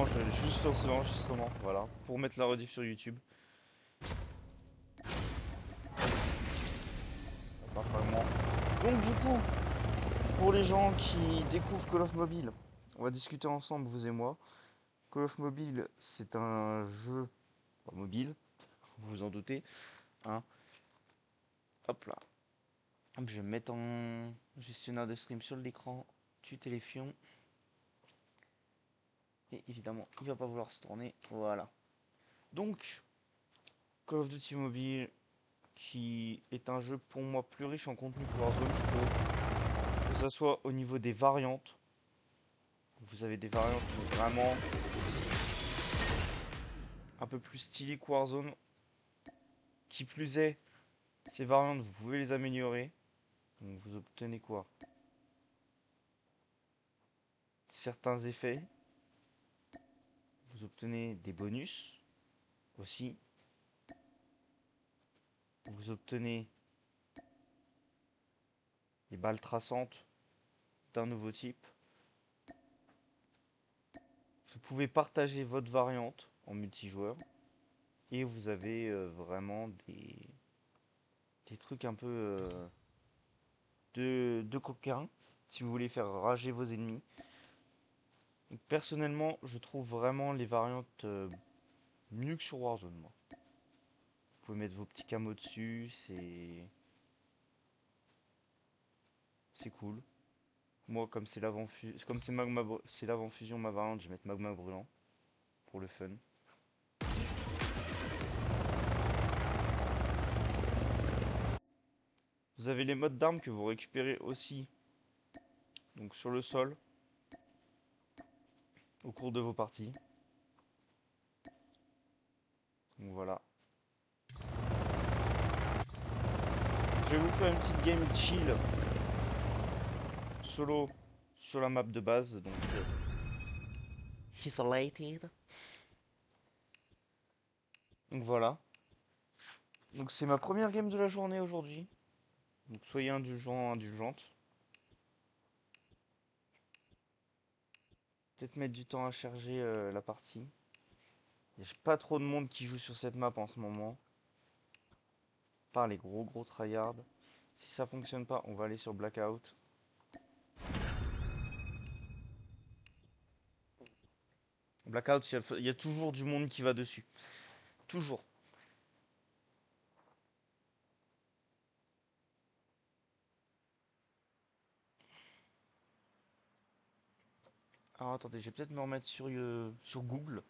je vais juste lancer l'enregistrement, voilà, pour mettre la rediff sur YouTube. Pas vraiment. Donc du coup, pour les gens qui découvrent Call of Mobile, on va discuter ensemble, vous et moi. Call of Mobile, c'est un jeu mobile, vous vous en doutez, hein. Hop là. Hop, je vais me mettre en gestionnaire de stream sur l'écran du téléphone. Et évidemment, il va pas vouloir se tourner. Voilà. Donc, Call of Duty Mobile, qui est un jeu pour moi plus riche en contenu que Warzone, je trouve. Que ça soit au niveau des variantes. Vous avez des variantes vraiment un peu plus stylées que Warzone. Qui plus est, ces variantes, vous pouvez les améliorer. Donc vous obtenez quoi? Certains effets. Vous obtenez des bonus aussi. Vous obtenez des balles traçantes d'un nouveau type. Vous pouvez partager votre variante en multijoueur. Et vous avez vraiment des trucs un peu de coquins si vous voulez faire rager vos ennemis. Donc, personnellement, je trouve vraiment les variantes mieux que sur Warzone, moi. Vous pouvez mettre vos petits camos dessus, c'est cool. Moi, comme c'est l'avant-fusion ma variante, je vais mettre magma brûlant pour le fun. Vous avez les modes d'armes que vous récupérez aussi, donc sur le sol, au cours de vos parties. Donc voilà. Je vais vous faire une petite game chill solo sur la map de base, donc isolated. Donc voilà. Donc c'est ma première game de la journée aujourd'hui. Donc soyez indulgents, indulgentes. Peut-être mettre du temps à charger la partie. Il n'y a pas trop de monde qui joue sur cette map en ce moment. Par les gros tryhards. Si ça fonctionne pas, on va aller sur Blackout. Blackout, il y a toujours du monde qui va dessus. Toujours. Alors attendez, je vais peut-être me remettre sur Google.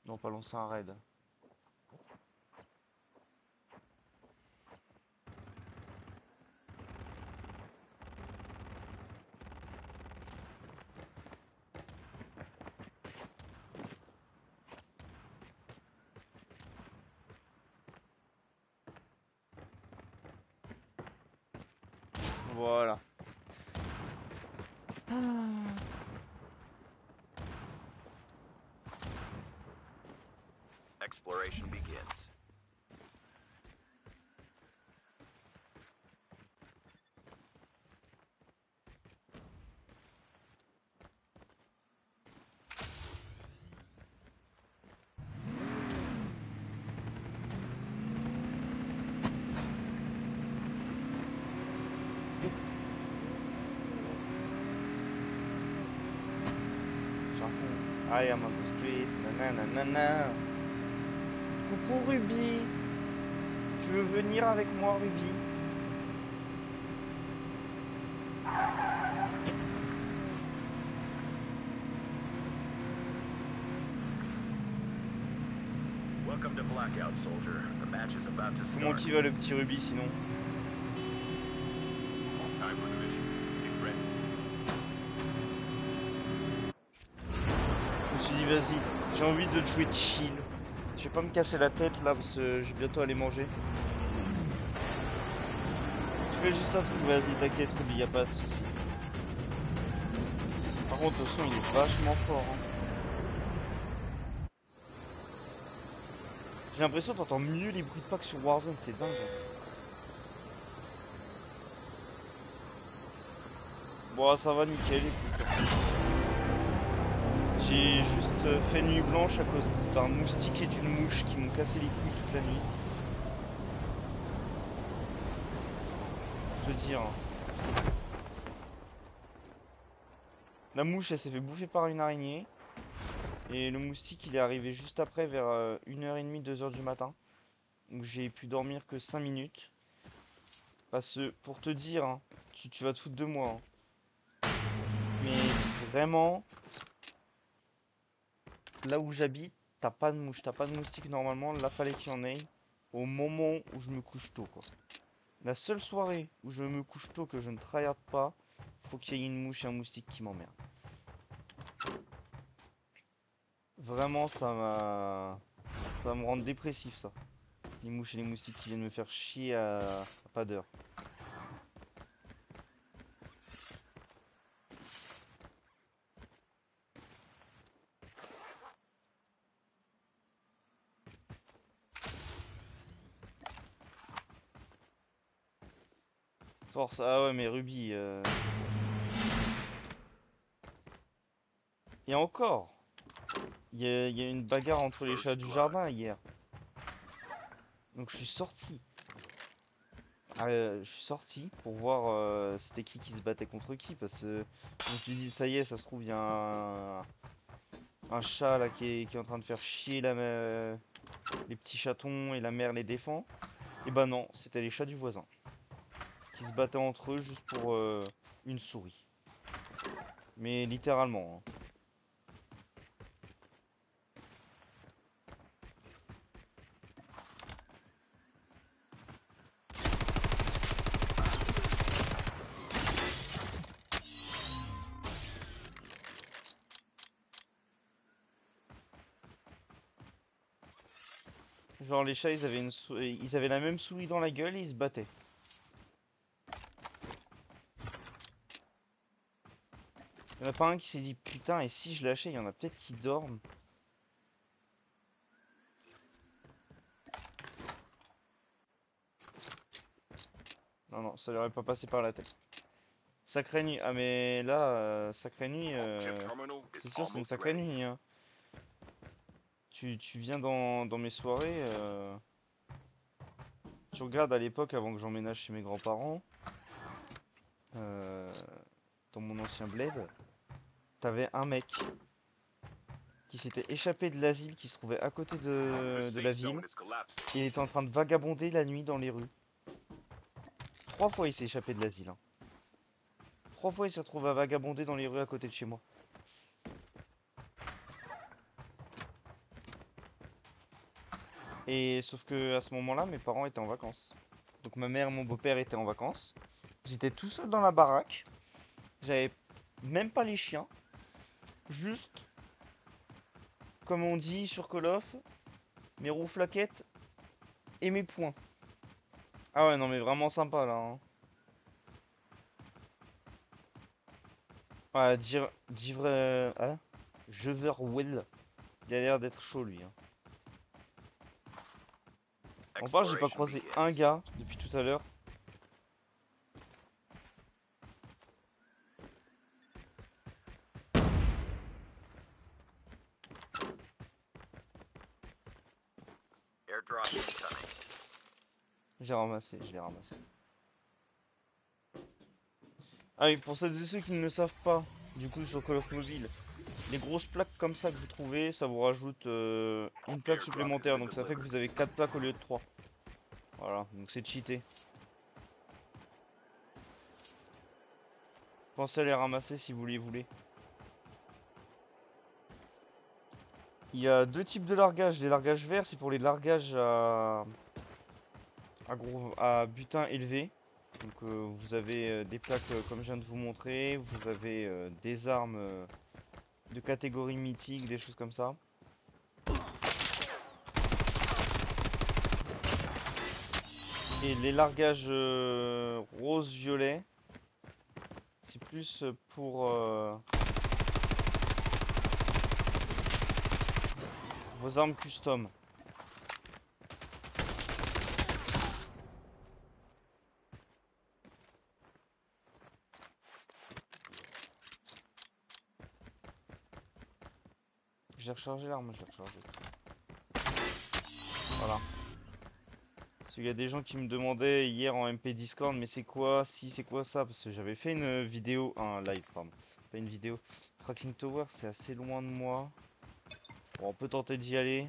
Non, pas lancer un raid. Voilà. Exploration begins. J'en fous. I am on the street. Nanana. Coucou Ruby. Tu veux venir avec moi, Ruby? Welcome to Blackout, soldier. The match is about to Comment start. qui va le petit Ruby sinon? Time for the mission. Get ready. Je me suis dit vas-y, j'ai envie de jouer chill. Je vais pas me casser la tête là parce que je vais bientôt aller manger. Je fais juste un truc, vas-y t'inquiète Ruby, y a pas de souci. Par contre le son il est vachement fort. Hein. J'ai l'impression que t'entends mieux les bruits de pas que sur Warzone, c'est dingue. Bon, ça va nickel, écoute. J'ai juste fait nuit blanche à cause d'un moustique et d'une mouche qui m'ont cassé les couilles toute la nuit. Te dire. La mouche, elle s'est fait bouffer par une araignée. Et le moustique, il est arrivé juste après, vers 1h30, 2h du matin. Donc j'ai pu dormir que 5 minutes. Parce que, pour te dire, hein, tu vas te foutre de moi. Hein. Mais vraiment, là où j'habite, t'as pas de mouche, t'as pas de moustique normalement. Là, fallait qu'il y en ait au moment où je me couche tôt, quoi. La seule soirée où je me couche tôt, que je ne tryhard pas, faut qu'il y ait une mouche et un moustique qui m'emmerdent. Vraiment, ça va me rendre dépressif, ça. Les mouches et les moustiques qui viennent me faire chier à pas d'heure. Force, ah ouais, mais Ruby. Et encore, il y a une bagarre entre les chats du jardin hier. Donc je suis sorti. Je suis sorti pour voir c'était qui se battait contre qui. Parce que je me suis dit, ça y est, ça se trouve, il y a un chat là qui est en train de faire chier les petits chatons et la mère les défend. Et bah non, c'était les chats du voisin qui se battaient entre eux juste pour une souris. Mais littéralement. Hein. Genre les chats ils avaient la même souris dans la gueule et ils se battaient. Il y en a pas un qui s'est dit putain et si je lâchais, il y en a peut-être qui dorment. Non non, ça leur est pas passé par la tête. Sacrée nuit. Ah mais là, sacrée nuit, c'est sûr c'est une sacrée nuit. Hein. Tu viens dans mes soirées, tu regardes à l'époque avant que j'emménage chez mes grands-parents, euh, dans mon ancien bled, t'avais un mec qui s'était échappé de l'asile qui se trouvait à côté de la ville. Et il était en train de vagabonder la nuit dans les rues. 3 fois il s'est échappé de l'asile. Hein. 3 fois il s'est retrouvé à vagabonder dans les rues à côté de chez moi. Et sauf que à ce moment-là, mes parents étaient en vacances. Donc ma mère et mon beau-père étaient en vacances. J'étais tout seul dans la baraque. J'avais même pas les chiens. Juste, comme on dit sur Call of, mes rouflaquettes et mes poings. Ah ouais, non mais vraiment sympa là. Hein. Ouais, hein Jeverwell. Il a l'air d'être chaud lui. Hein. En part, j'ai pas croisé un gars depuis tout à l'heure. J'ai ramassé, je l'ai ramassé. Ah oui, pour celles et ceux qui ne le savent pas, du coup sur Call of Mobile, les grosses plaques comme ça que vous trouvez, ça vous rajoute une plaque supplémentaire. Donc ça fait que vous avez 4 plaques au lieu de 3. Voilà, donc c'est cheaté. Pensez à les ramasser si vous les voulez. Il y a 2 types de largage. Les largages verts, c'est pour les largages à butin élevé. Donc vous avez des plaques comme je viens de vous montrer. Vous avez des armes de catégorie mythique, des choses comme ça. Et les largages rose-violet, c'est plus pour vos armes custom. j'ai rechargé l'arme, je l'ai rechargé. Voilà. Parce qu'il y a des gens qui me demandaient hier en MP Discord, mais c'est quoi, si c'est quoi ça? Parce que j'avais fait une vidéo, un live, pardon. Pas une vidéo. Fracking Tower, c'est assez loin de moi. Bon, on peut tenter d'y aller.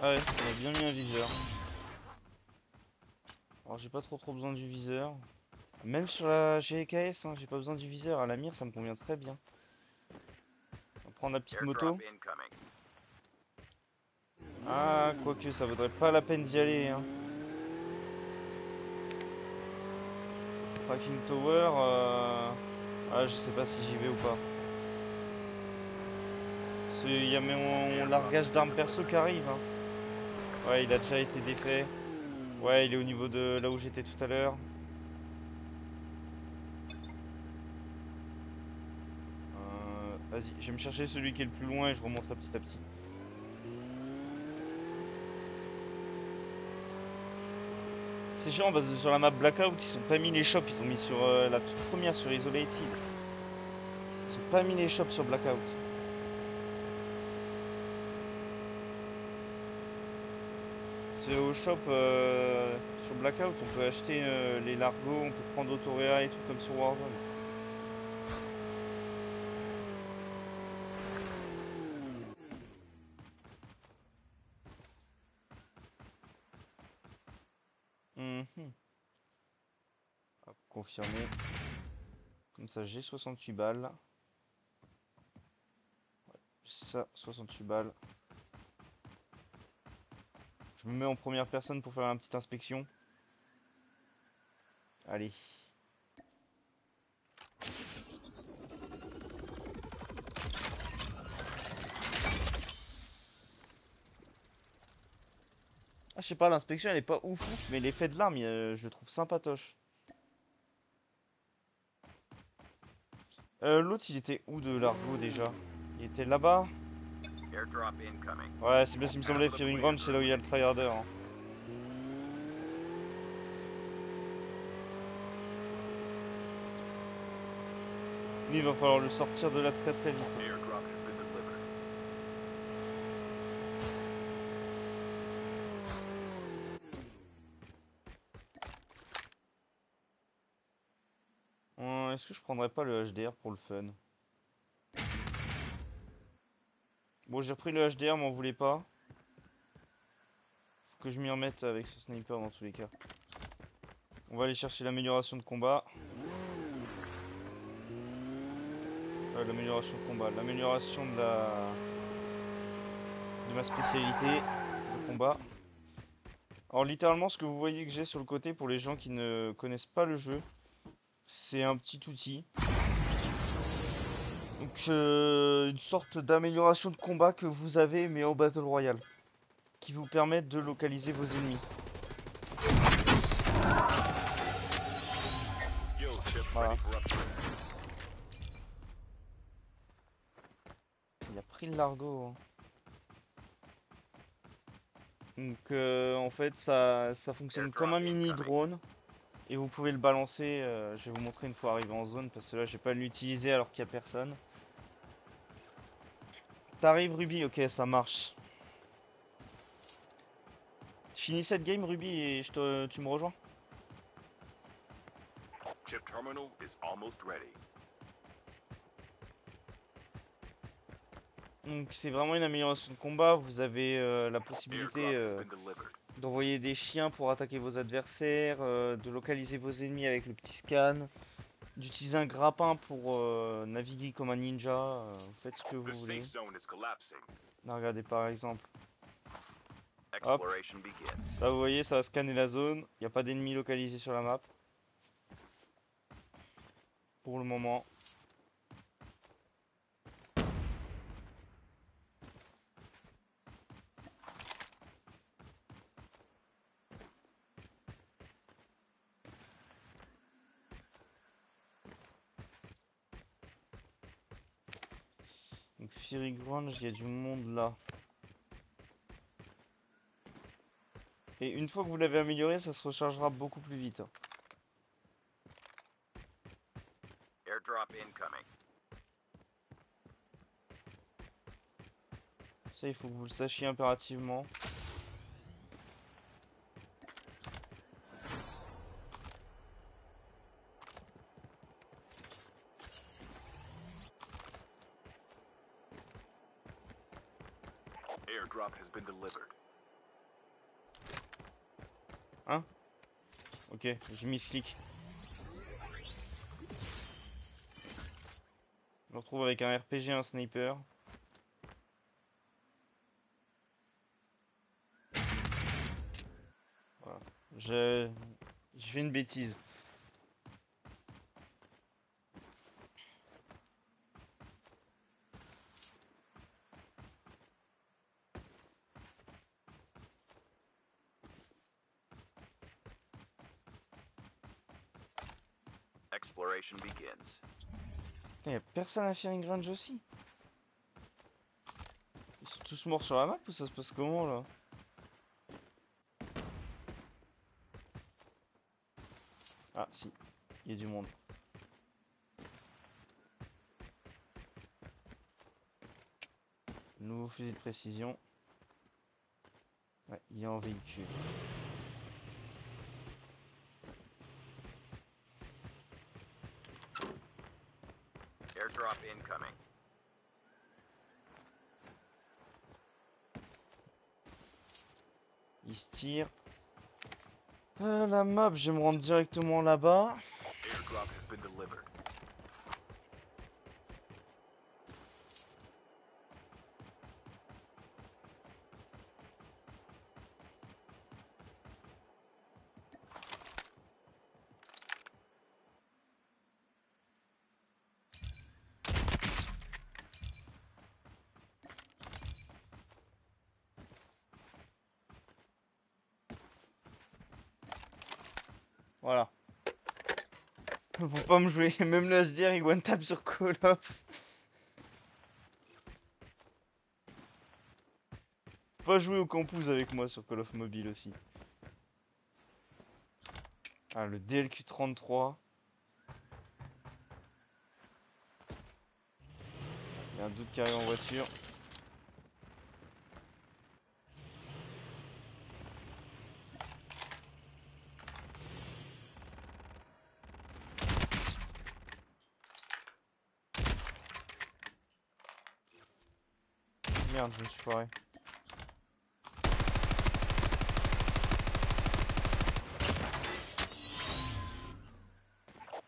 Ah ouais, ça m'a bien mis un viseur. Alors j'ai pas trop besoin du viseur. Même sur la GKS, hein, j'ai pas besoin du viseur. À la mire, ça me convient très bien. On va prendre la petite moto. Airdrop incoming. Ah, quoique, ça vaudrait pas la peine d'y aller, hein. Fracking Tower, ah, je sais pas si j'y vais ou pas. Il y a mon largage d'armes perso qui arrive, hein. Ouais, il a déjà été défait. Ouais, il est au niveau de là où j'étais tout à l'heure. Vas-y, je vais me chercher celui qui est le plus loin et je remonterai petit à petit. C'est chiant parce que sur la map Blackout, ils ont pas mis les shops, ils ont mis sur la toute première sur Isolated. Ils ont pas mis les shops sur Blackout. C'est au shop sur Blackout, on peut acheter les Largo, on peut prendre Autorea et tout comme sur Warzone. Mhm. Hop, confirmé. Comme ça, j'ai 68 balles. Ça, 68 balles. Je me mets en première personne pour faire une petite inspection. Allez. Ah, je sais pas, l'inspection elle est pas ouf, mais l'effet de l'arme, je le trouve sympatoche. L'autre, il était où de l'argot déjà? Il était là-bas? Airdrop incoming. Ouais, c'est bien ce qui me semblait. Fearing Ground, c'est là où il y a le tryharder, hein. Lui, il va falloir le sortir de là très vite. Airdrop has been delivered. Est-ce que je prendrais pas le HDR pour le fun? Bon, j'ai repris le HDR, m'en voulez pas. Faut que je m'y remette avec ce sniper dans tous les cas. On va aller chercher l'amélioration de combat. L'amélioration de combat. L'amélioration de ma spécialité, le combat. Alors littéralement, ce que vous voyez que j'ai sur le côté pour les gens qui ne connaissent pas le jeu, c'est un petit outil. Donc une sorte d'amélioration de combat que vous avez mais en Battle Royale. Qui vous permet de localiser vos ennemis. Skill chip Voilà. ready for upgrade. Il a pris le largo, hein. Donc en fait ça fonctionne comme un mini drone. Et vous pouvez le balancer, je vais vous montrer une fois arrivé en zone parce que là je vais pas l'utiliser alors qu'il n'y a personne. T'arrives Ruby, ok ça marche. Je finis cette game Ruby et tu me rejoins. Chip terminal is almost ready. Donc c'est vraiment une amélioration de combat, vous avez la possibilité Airdrop has been delivered. d'envoyer des chiens pour attaquer vos adversaires, de localiser vos ennemis avec le petit scan, d'utiliser un grappin pour naviguer comme un ninja, vous faites ce que vous The voulez. safe zone is collapsing. Là, regardez par exemple, Exploration begins. là vous voyez ça va scanner la zone, il n'y a pas d'ennemis localisés sur la map. Pour le moment. Donc Fury Ground, il y a du monde là. Et une fois que vous l'avez amélioré, ça se rechargera beaucoup plus vite. Airdrop Airdrop incoming. Ça, il faut que vous le sachiez impérativement. Airdrop has been delivered. Hein? Ok, j'ai mis ce clic. Je me retrouve avec un RPG, un sniper. Voilà. J'ai fait une bêtise. Exploration begins. Putain, y'a personne à Firing Range aussi? Ils sont tous morts sur la map ou ça se passe comment là? Ah si, il y a du monde. Nouveau fusil de précision. Ouais, il est en véhicule. Airdrop incoming. Il se tire. La map, je vais me rendre directement là-bas. Airdrop has been delivered. Voilà. Faut pas me jouer. Même le SDR, il one tap sur Call of. Faut pas jouer au campus avec moi sur Call of Mobile aussi. Ah, le DLQ-33. Il y a un doute qui arrive en voiture. Merde, je me suis foiré.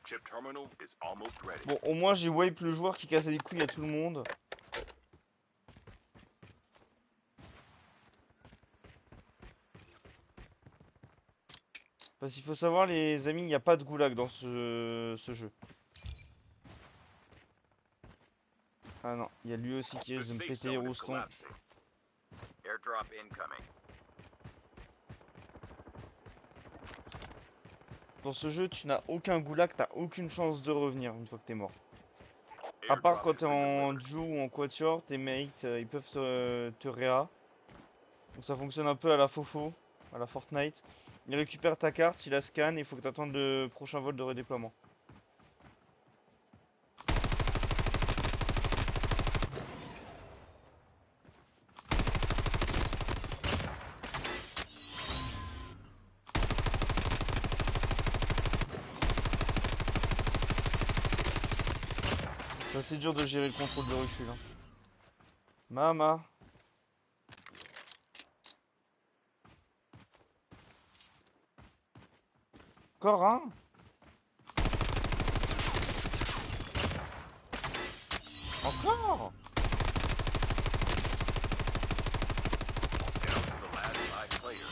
Chip terminal is almost ready. Bon, au moins j'ai wipe le joueur qui casse les couilles à tout le monde. Parce qu'il faut savoir, les amis, il n'y a pas de goulag dans ce jeu. Ah non, il y a lui aussi qui The risque de me safe péter les zone is roustons. collapsing. Airdrop incoming. Dans ce jeu, tu n'as aucun goulag, t'as aucune chance de revenir une fois que t'es mort. À part Airdrop quand has t'es been en delivered. duo ou en quatuor, tes mates, ils peuvent te réa. Donc ça fonctionne un peu à la Fofo, à la Fortnite. Il récupère ta carte, il la scanne et il faut que tu attendes le prochain vol de redéploiement. C'est assez dur de gérer le contrôle de recul. Hein. Mama. Encore un? Encore? Down to the last 5 players.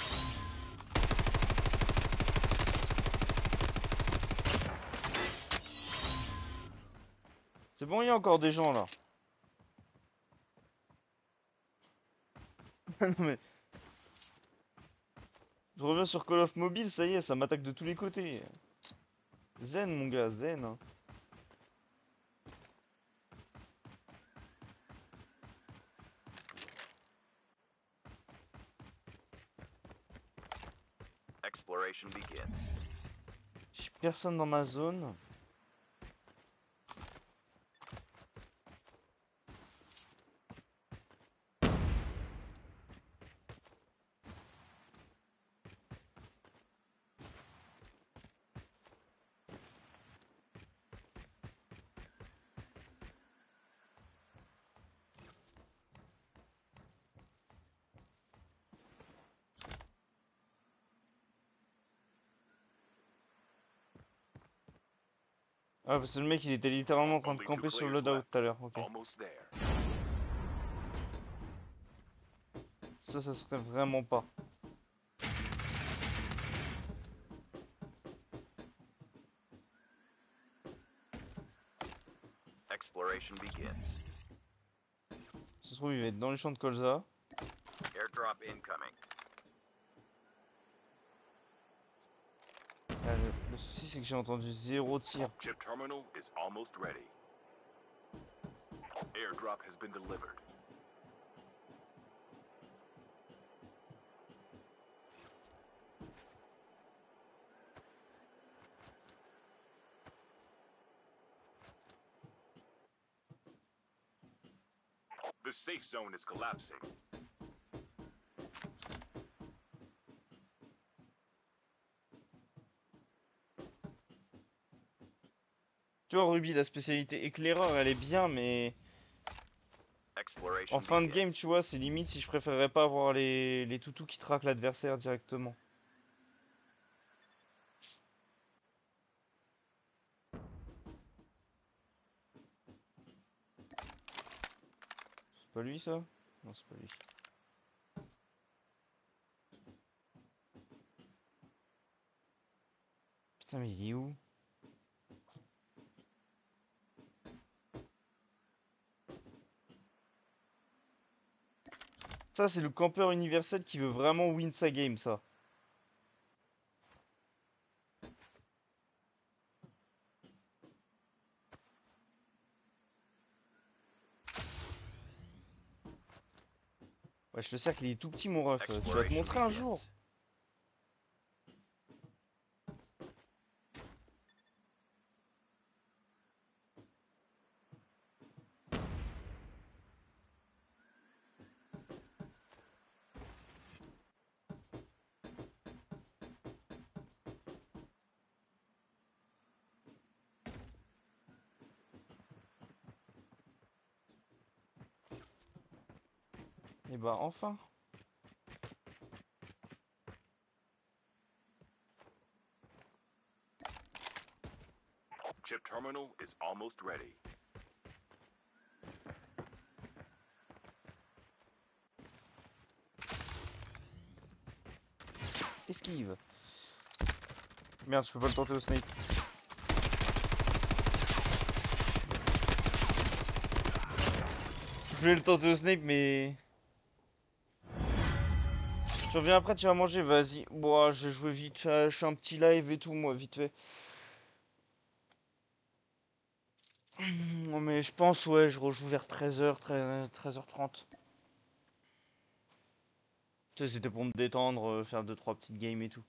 C'est bon, il y a encore des gens là. Non mais... Je reviens sur Call of Mobile, ça y est, ça m'attaque de tous les côtés. Zen mon gars, zen. Hein. Exploration begins. J'ai personne dans ma zone. Ah, parce que le mec il était littéralement en train de Only two camper sur le players loadout left. tout à l'heure. Ok. Almost there. Ça serait vraiment pas. Exploration begins. Ça se trouve, il va être dans les champs de colza. Airdrop incoming. Ah, le souci, c'est que j'ai entendu 0 tir. Chip terminal is almost ready. Airdrop has been delivered. The safe zone is collapsing. Tu vois, Ruby, la spécialité éclaireur, elle est bien, mais Exploration en fin de begins. game, tu vois, c'est limite si je préférerais pas avoir les toutous qui traquent l'adversaire directement. C'est pas lui, ça? Non, c'est pas lui. Putain, mais il est où? Ça, c'est le campeur universel qui veut vraiment win sa game, ça. Wesh, le cercle, il est tout petit, mon ref. Tu vas te Exploration montrer un begins. jour. Et bah, enfin. Chip terminal is almost ready. Esquive. Merde, je peux pas le tenter au snipe. Je voulais le tenter au snipe, mais... Tu reviens après, tu vas manger, vas-y. Bon, j'ai joué vite fait, je suis un petit live et tout, moi, vite fait. Non, mais je pense, ouais, je rejoue vers 13h, 13h30. Tu sais, c'était pour me détendre, faire 2-3 petites games et tout.